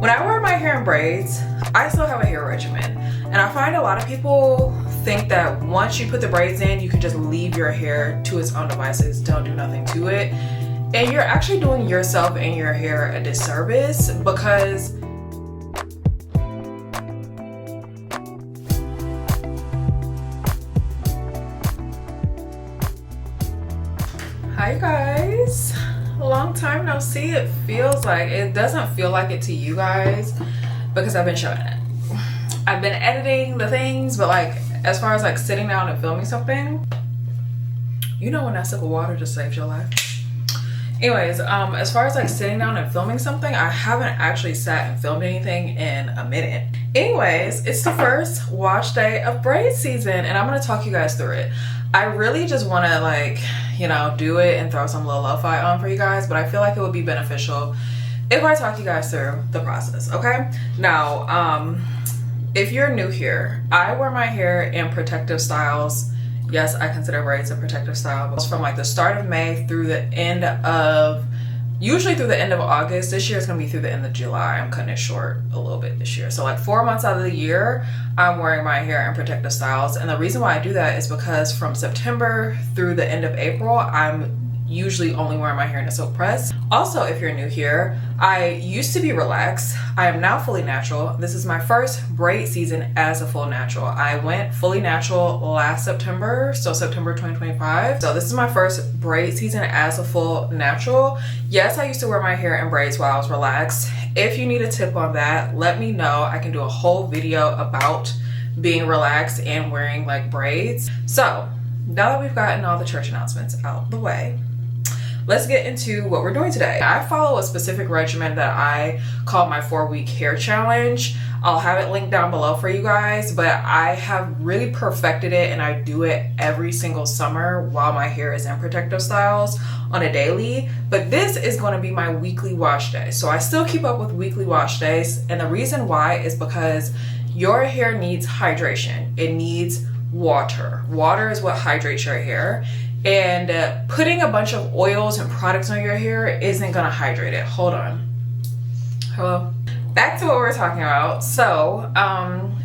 When I wear my hair in braids, I still have a hair regimen. And I find a lot of people think that once you put the braids in, you can just leave your hair to its own devices, don't do nothing to it. And you're actually doing yourself and your hair a disservice because hi guys, long time no see. It feels like, it doesn't feel like it to you guys because I've been showing it. I've been editing the things, but like as far as like sitting down and filming something, you know when that sip of water just saves your life. Anyways, as far as like sitting down and filming something, I haven't actually sat and filmed anything in a minute. Anyways, it's the first wash day of braid season and I'm gonna talk you guys through it. I really just want to like, you know, do it and throw some little lo-fi on for you guys, but I feel like it would be beneficial if I talk you guys through the process, okay? Now, if you're new here, I wear my hair in protective styles. Yes, I consider braids a protective style. It's from like the start of May through the end of, usually through the end of August. This year is gonna be through the end of July. I'm cutting it short a little bit this year. So like 4 months out of the year, I'm wearing my hair in protective styles. And the reason why I do that is because from September through the end of April, I'm usually only wearing my hair in a silk press. Also, if you're new here, I used to be relaxed. I am now fully natural. This is my first braid season as a full natural. I went fully natural last September, so September 2025. So this is my first braid season as a full natural. Yes, I used to wear my hair in braids while I was relaxed. If you need a tip on that, let me know. I can do a whole video about being relaxed and wearing like braids. So now that we've gotten all the church announcements out the way, let's get into what we're doing today. I follow a specific regimen that I call my 4-week hair challenge. I'll have it linked down below for you guys, but I have really perfected it and I do it every single summer while my hair is in protective styles on a daily. But this is going to be my weekly wash day. So I still keep up with weekly wash days. And the reason why is because your hair needs hydration. It needs water. Water is what hydrates your hair. And putting a bunch of oils and products on your hair isn't gonna hydrate it. Hold on. Hello? Back to what we're talking about. So,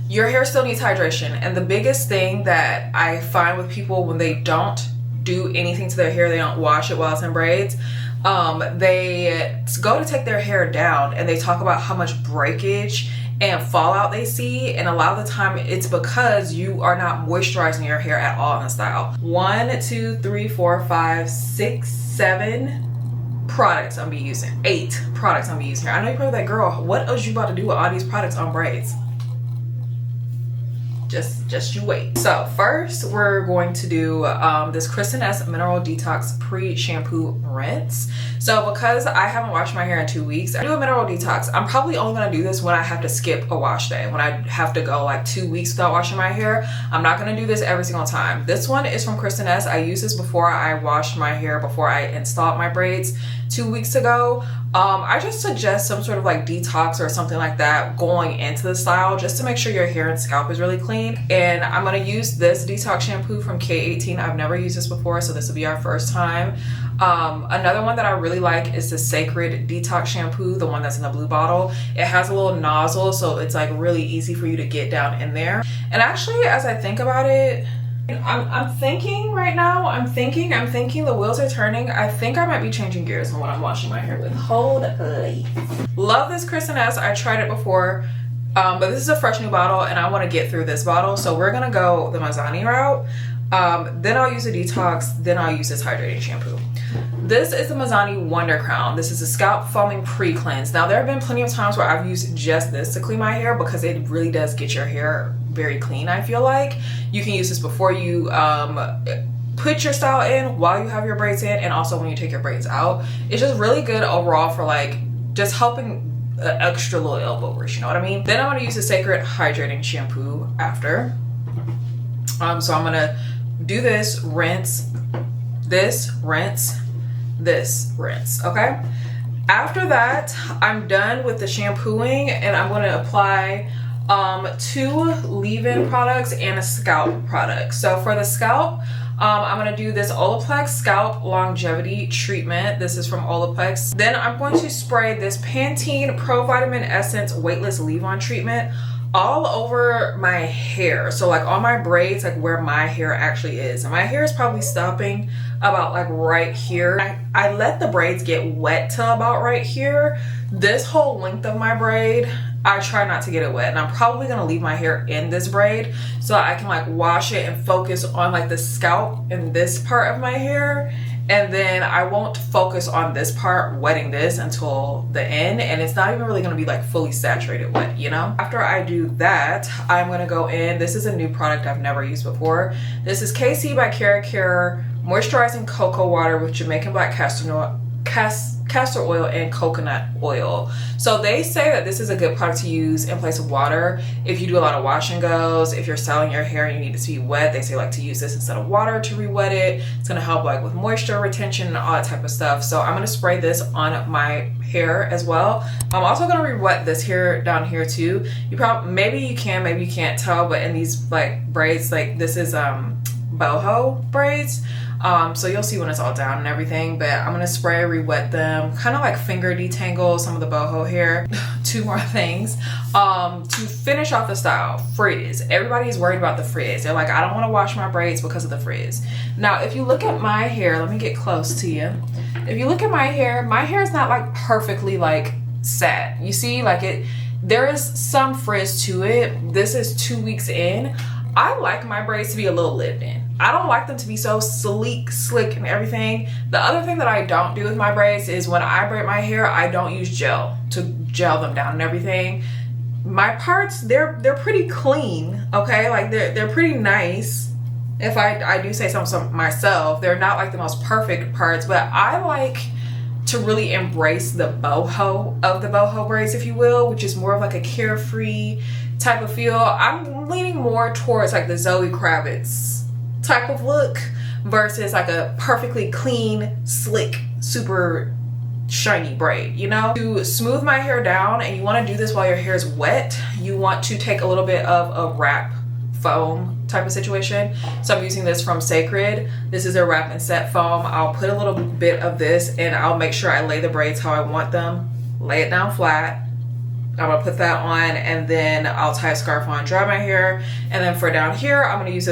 your hair still needs hydration. And the biggest thing that I find with people when they don't do anything to their hair, they don't wash it while it's in braids, they go to take their hair down and they talk about how much breakage and fallout they see, and a lot of the time it's because you are not moisturizing your hair at all in the style. 1, 2, 3, 4, 5, 6, 7 products I'm gonna be using. 8 products I'm gonna be using here. I know you're probably like, girl, what else you about to do with all these products on braids? Just you wait. So first we're going to do this Kristen S Mineral Detox Pre-Shampoo Rinse. So because I haven't washed my hair in 2 weeks, I do a mineral detox. I'm probably only gonna do this when I have to skip a wash day, when I have to go like 2 weeks without washing my hair. I'm not gonna do this every single time. This one is from Kristen S. I used this before I washed my hair, before I installed my braids 2 weeks ago. I just suggest some sort of like detox or something like that going into the style just to make sure your hair and scalp is really clean. And I'm gonna use this detox shampoo from K18. I've never used this before, so this will be our first time. Another one that I really like is the Sacred Detox Shampoo, the one that's in the blue bottle. It has a little nozzle, so it's like really easy for you to get down in there. And actually, as I think about it, I'm thinking right now, I'm thinking the wheels are turning. I think I might be changing gears on what I'm washing my hair with. Hold up. Love this Kristen S. I tried it before, but this is a fresh new bottle and I want to get through this bottle. So we're going to go the Mazani route. Then I'll use a detox, then I'll use this hydrating shampoo. This is the Mazani Wonder Crown. This is a scalp foaming pre-cleanse. Now there have been plenty of times where I've used just this to clean my hair because it really does get your hair very clean. I feel like you can use this before you put your style in, while you have your braids in, and also when you take your braids out. It's just really good overall for like just helping extra little elbow grease, you know what I mean? Then I'm gonna use the Sacred Hydrating Shampoo after. So I'm gonna do this, rinse, this, rinse, this, rinse, okay? After that, I'm done with the shampooing and I'm gonna apply 2 leave-in products and a scalp product. So for the scalp, I'm gonna do this Olaplex Scalp Longevity Treatment. This is from Olaplex. Then I'm going to spray this Pantene Pro Vitamin Essence Weightless Leave-On Treatment all over my hair. So like on my braids, like where my hair actually is. And my hair is probably stopping about like right here. I let the braids get wet till about right here. This whole length of my braid, I try not to get it wet, and I'm probably gonna leave my hair in this braid so I can like wash it and focus on like the scalp and this part of my hair, and then I won't focus on this part wetting this until the end, and it's not even really gonna be like fully saturated wet, you know. After I do that, I'm gonna go in. This is a new product I've never used before. This is KC by Care Moisturizing Cocoa Water with Jamaican Black castor oil and coconut oil. So they say that this is a good product to use in place of water if you do a lot of wash and goes. If you're styling your hair and you need it to be wet, they say like to use this instead of water to re-wet it. It's gonna help like with moisture retention and all that type of stuff. So I'm gonna spray this on my hair as well. I'm also gonna re-wet this hair down here too. You probably, maybe you can, maybe you can't tell, but in these like braids, like this is boho braids. So you'll see when it's all down and everything, but I'm gonna spray, re-wet them, kind of like finger detangle some of the boho hair. Two more things. To finish off the style, frizz. Everybody's worried about the frizz. They're like, I don't want to wash my braids because of the frizz. Now, if you look at my hair, let me get close to you. If you look at my hair is not like perfectly like set. You see, like there is some frizz to it. This is 2 weeks in. I like my braids to be a little lived in. I don't like them to be so sleek, slick, and everything. The other thing that I don't do with my braids is when I braid my hair, I don't use gel to gel them down and everything. My parts, they're pretty clean, okay? Like they're pretty nice. If I do say something myself, they're not like the most perfect parts, but I like to really embrace the boho of the boho braids, if you will, which is more of like a carefree type of feel. I'm leaning more towards like the Zoe Kravitz type of look versus like a perfectly clean, slick, super shiny braid, you know? To smooth my hair down, and you want to do this while your hair is wet, you want to take a little bit of a wrap foam type of situation. So I'm using this from Sacred. This is a wrap and set foam. I'll put a little bit of this and I'll make sure I lay the braids how I want them. Lay it down flat. I'm gonna put that on, and then I'll tie a scarf on, dry my hair, and then for down here, I'm gonna use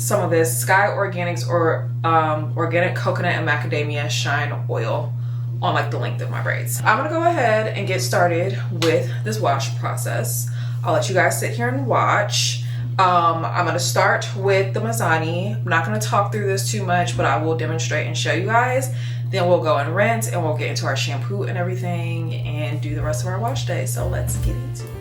some of this Sky Organics or organic coconut and macadamia shine oil on like the length of my braids. I'm gonna go ahead and get started with this wash process. I'll let you guys sit here and watch. I'm gonna start with the Mizani. I'm not gonna talk through this too much, but I will demonstrate and show you guys. Then we'll go and rinse, and we'll get into our shampoo and everything and do the rest of our wash day. So let's get into it.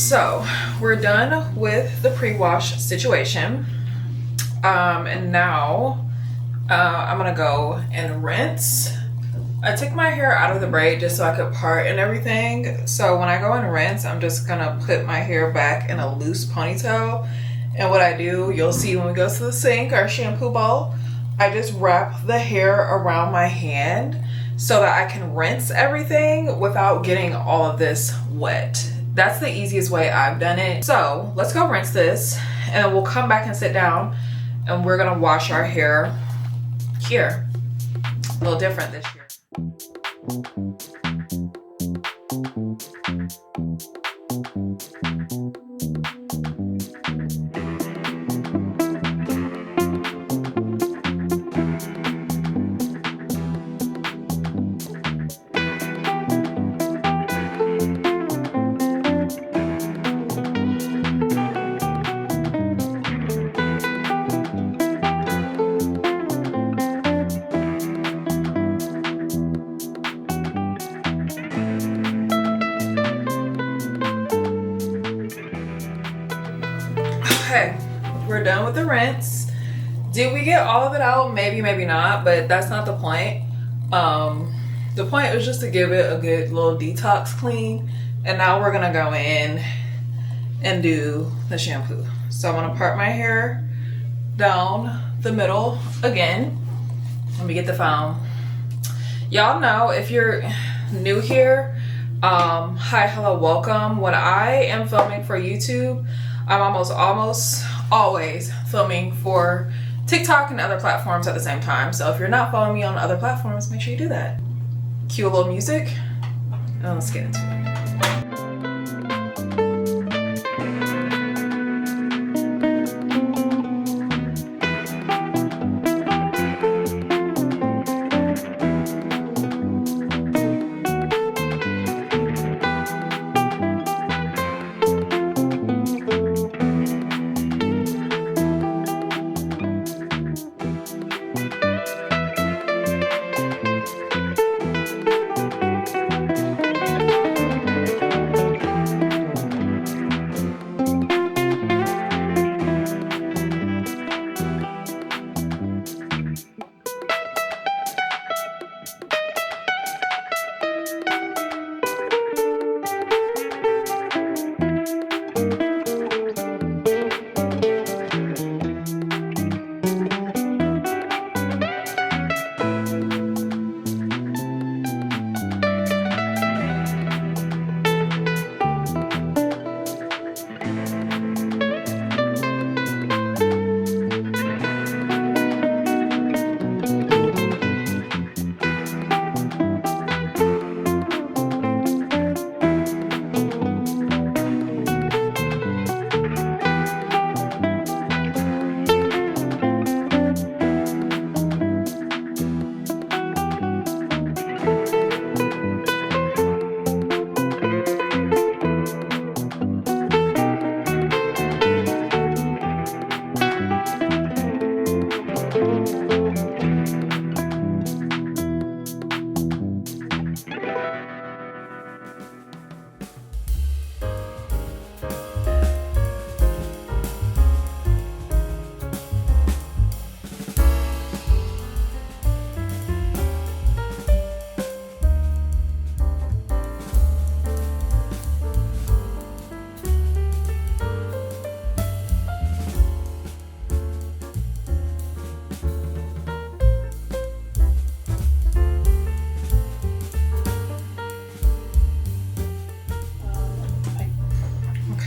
So we're done with the pre-wash situation, and now I'm gonna go and rinse. I took my hair out of the braid just so I could part and everything. So when I go and rinse, I'm just gonna put my hair back in a loose ponytail. And what I do, you'll see when we go to the sink, our shampoo bowl, I just wrap the hair around my hand so that I can rinse everything without getting all of this wet. That's the easiest way I've done it. So let's go rinse this, and we'll come back and sit down, and we're gonna wash our hair here. A little different this year. Okay, we're done with the rinse. Did we get all of it out? Maybe, maybe not, but that's not the point. The point was just to give it a good little detox clean. And now we're gonna go in and do the shampoo. So I'm gonna part my hair down the middle again. Let me get the foam. Y'all know, if you're new here, hi, hello, welcome. When I am filming for YouTube, I'm almost always filming for TikTok and other platforms at the same time. So if you're not following me on other platforms, make sure you do that. Cue a little music, and let's get into it.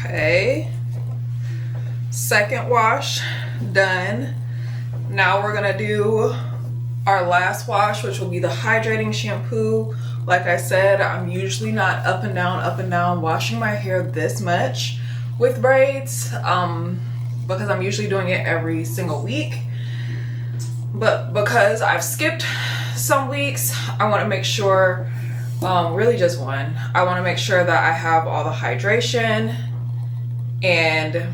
Okay, second wash done. Now we're gonna do our last wash, which will be the hydrating shampoo. Like I said, I'm usually not up and down washing my hair this much with braids, because I'm usually doing it every single week. But because I've skipped some weeks, I want to make sure, really just one, I want to make sure that I have all the hydration and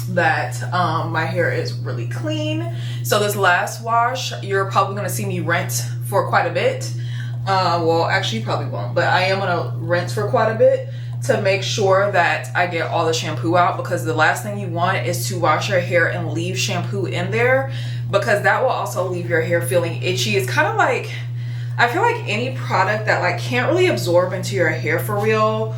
that my hair is really clean. So this last wash, you're probably going to see me rinse for quite a bit. Well, actually you probably won't, but I am going to rinse for quite a bit to make sure that I get all the shampoo out, because the last thing you want is to wash your hair and leave shampoo in there, because that will also leave your hair feeling itchy. It's kind of like, I feel like any product that like can't really absorb into your hair for real,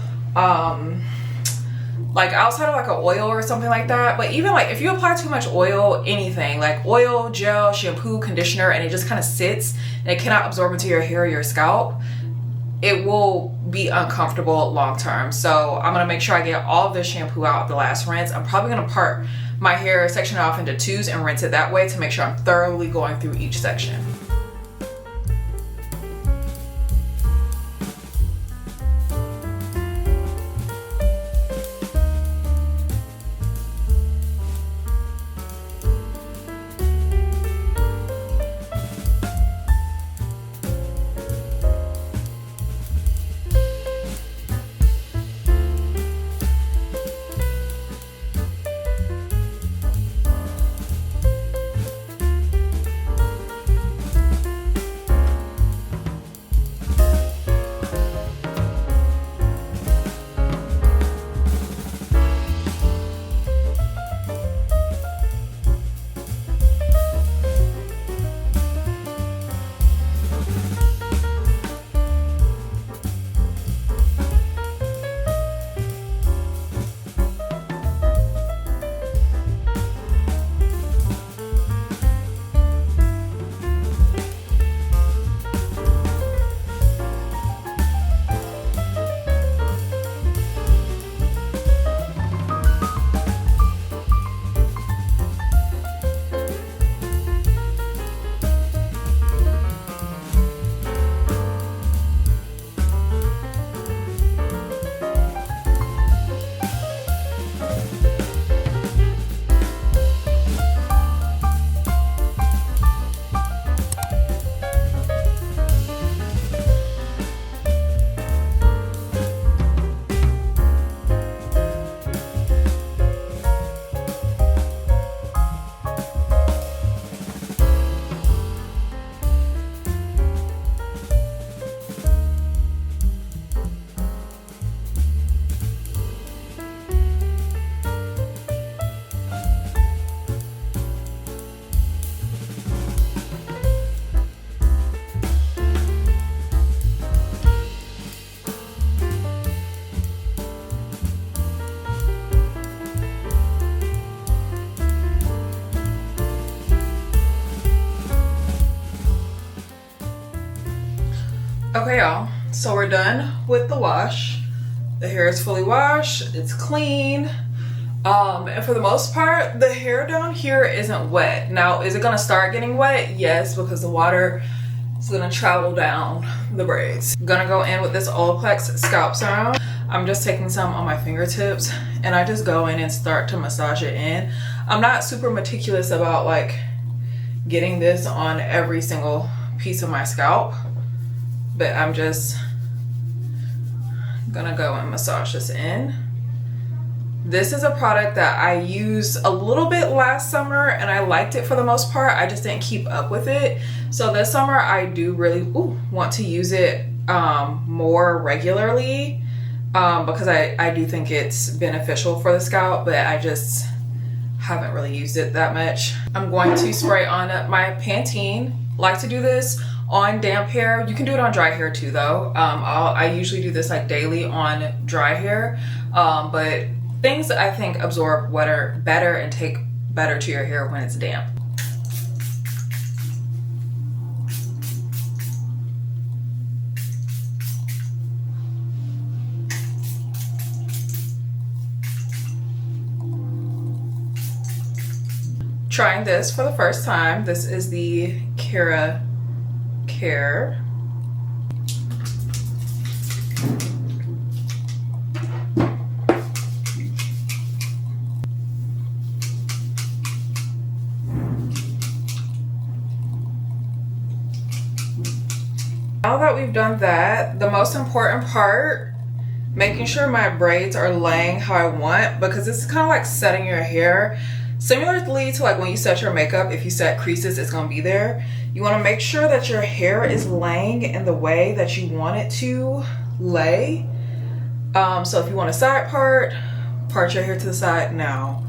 like outside of like an oil or something like that. But even like if you apply too much oil, anything like oil, gel, shampoo, conditioner, and it just kind of sits and it cannot absorb into your hair or your scalp, it will be uncomfortable long term. So I'm gonna make sure I get all of this shampoo out of the last rinse. I'm probably gonna part my hair section off into twos and rinse it that way to make sure I'm thoroughly going through each section. Okay, y'all, so we're done with the wash. The hair is fully washed, it's clean. And for the most part, the hair down here isn't wet. Now, is it gonna start getting wet? Yes, because the water is gonna travel down the braids. Gonna go in with this Olaplex scalp serum. I'm just taking some on my fingertips and I just go in and start to massage it in. I'm not super meticulous about like getting this on every single piece of my scalp, but I'm just gonna go and massage this in. This is a product that I used a little bit last summer and I liked it for the most part. I just didn't keep up with it. So this summer I do really want to use it more regularly because I do think it's beneficial for the scalp, but I just haven't really used it that much. I'm going to spray on my Pantene. Like to do this on damp hair. You can do it on dry hair too though. I usually do this like daily on dry hair, but things I think absorb water better and take better to your hair when it's damp. Trying this for the first time. This is the Care. Now that we've done that, the most important part, making sure my braids are laying how I want, because this is kind of like setting your hair. Similarly to like when you set your makeup, if you set creases, it's gonna be there. You wanna make sure that your hair is laying in the way that you want it to lay. So if you want a side part your hair to the side now.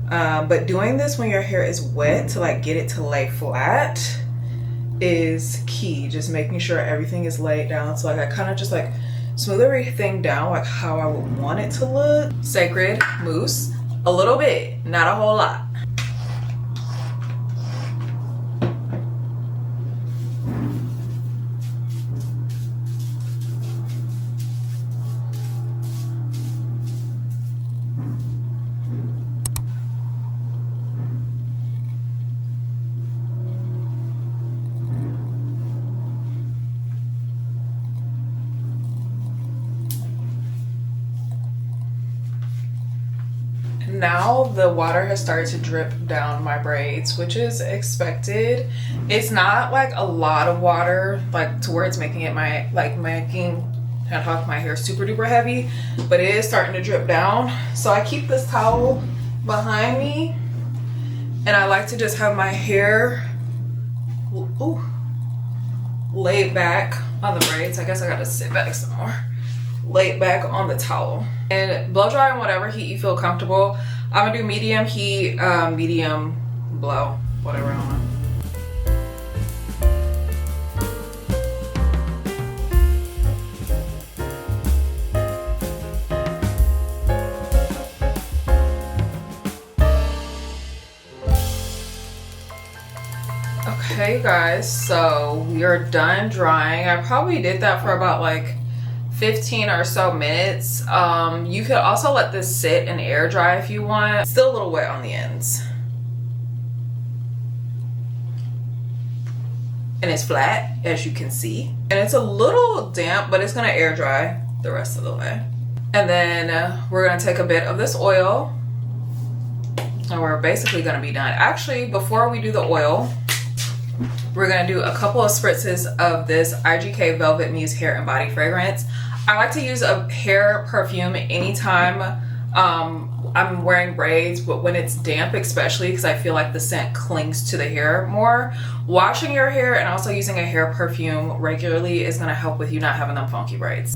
But doing this when your hair is wet to like get it to lay flat is key. Just making sure everything is laid down. So like I kind of just like smooth everything down like how I would want it to look. Sacred mousse, a little bit, not a whole lot. Now the water has started to drip down my braids, which is expected. It's not like a lot of water, like towards making it my hair super duper heavy, but it is starting to drip down. So I keep this towel behind me and I like to just have my hair laid back on the braids. I guess I gotta sit back some more. Laid back on the towel and blow dry on whatever heat you feel comfortable. I'm gonna do medium heat, medium blow, whatever, I don't know. Okay guys, so we are done drying. I probably did that for about like 15 or so minutes. You could also let this sit and air dry if you want. Still a little wet on the ends. And it's flat, as you can see. And it's a little damp, but it's gonna air dry the rest of the way. And then we're gonna take a bit of this oil and we're basically gonna be done. Actually, before we do the oil, we're gonna do a couple of spritzes of this IGK Velvet Muse hair and body fragrance. I like to use a hair perfume anytime I'm wearing braids, but when it's damp especially, because I feel like the scent clings to the hair more. Washing your hair and also using a hair perfume regularly is gonna help with you not having them funky braids.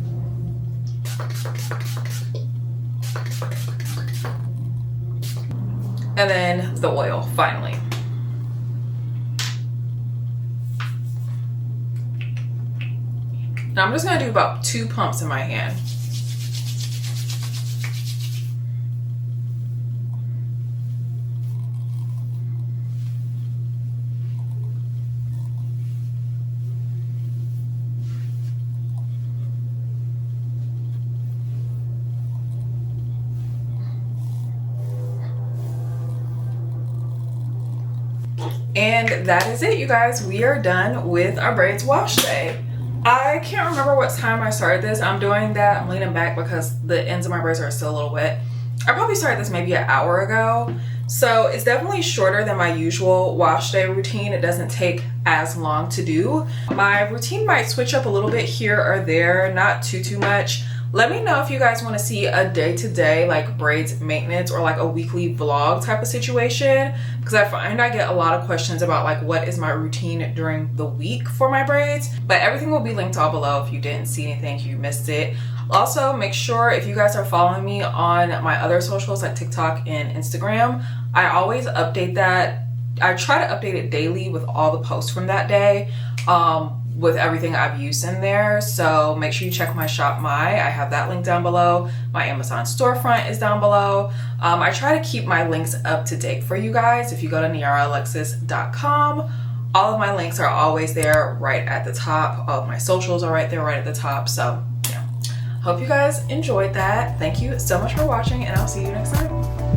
And then the oil, finally. Now I'm just gonna do about 2 pumps in my hand. And that is it, you guys. We are done with our braids wash day. I can't remember what time I started this. I'm doing that, I'm leaning back because the ends of my braids are still a little wet. I probably started this maybe an hour ago. So it's definitely shorter than my usual wash day routine. It doesn't take as long to do. My routine might switch up a little bit here or there, not too much. Let me know if you guys want to see a day-to-day like braids maintenance or like a weekly vlog type of situation, because I find I get a lot of questions about like what is my routine during the week for my braids. But everything will be linked all below if you didn't see anything, if you missed it. Also, make sure if you guys are following me on my other socials like TikTok and Instagram, I always update that. I try to update it daily with all the posts from that day. With everything I've used in there. So make sure you check my shop I have that link down below. My Amazon storefront is down below. I try to keep my links up to date for you guys. If you go to niaraalexis.com, all of my links are always there right at the top. All of my socials are right there right at the top. So yeah, hope you guys enjoyed that. Thank you so much for watching and I'll see you next time.